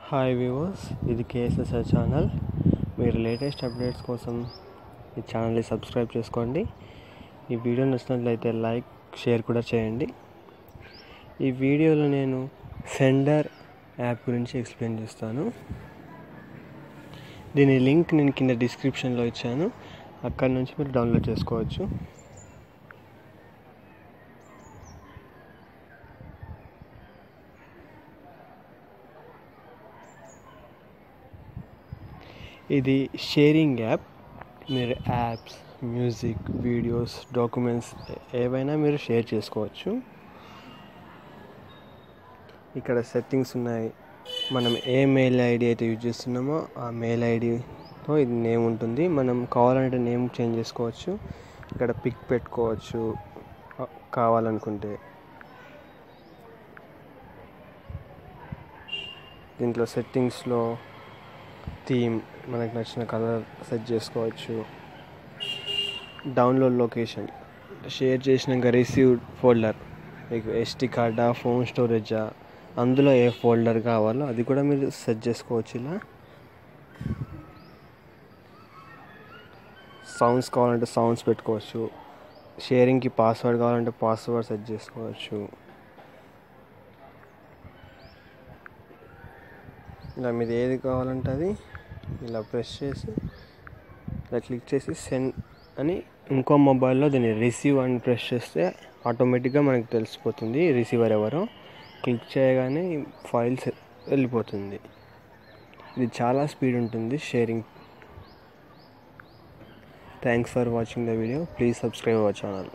Hi viewers, ఇది KSSR channel. మీరు latest updates కోసం ఈ ఛానల్ని సబ్స్క్రైబ్ చేసుకోండి. ఈ వీడియో నచ్చినట్లయితే లైక్, షేర్ కూడా చేయండి. ఈ వీడియోలో నేను సెండర్ యాప్ గురించి ఎక్స్ప్లెయిన్ చేస్తాను. దీని లింక్ నేను కింద డిస్క్రిప్షన్లో ఇచ్చాను, అక్కడ నుంచి మీరు డౌన్లోడ్ చేసుకోవచ్చు. ఇది షేరింగ్ యాప్. మీరు యాప్స్, మ్యూజిక్, వీడియోస్, డాక్యుమెంట్స్ ఏవైనా మీరు షేర్ చేసుకోవచ్చు. ఇక్కడ సెట్టింగ్స్ ఉన్నాయి. మనం ఏ మెయిల్ ఐడి అయితే యూజ్ చేస్తున్నామో ఆ మెయిల్ ఐడితో ఇది నేమ్ ఉంటుంది. మనం కావాలంటే నేమ్ చేంజ్ చేసుకోవచ్చు. ఇక్కడ పిక్ పెట్టుకోవచ్చు కావాలనుకుంటే. దీంట్లో సెట్టింగ్స్లో థీమ్, మనకు నచ్చిన కలర్ సెట్ చేసుకోవచ్చు. డౌన్లోడ్ లొకేషన్, షేర్ చేసినాక రిసీవ్డ్ ఫోల్డర్, మీకు ఎస్టీ కార్డా, ఫోన్ స్టోరేజా, అందులో ఏ ఫోల్డర్ కావాలో అది కూడా మీరు సెట్ చేసుకోవచ్చు. ఇలా సౌండ్స్ కావాలంటే సౌండ్స్ పెట్టుకోవచ్చు. షేరింగ్కి పాస్వర్డ్ కావాలంటే పాస్వర్డ్ సెట్ చేసుకోవచ్చు. ఇలా మీరు ఏది కావాలంటే అది ఇలా ప్రెస్ చేసి ఇలా క్లిక్ చేసి సెండ్ అని ఇంకో మొబైల్లో దీన్ని రిసీవ్ అని ప్రెస్ చేస్తే ఆటోమేటిక్గా మనకు తెలిసిపోతుంది రిసీవర్ ఎవరో. క్లిక్ చేయగానే ఫైల్స్ వెళ్ళిపోతుంది. ఇది చాలా స్పీడ్ ఉంటుంది sharing. Thanks for watching the video. Please subscribe our channel.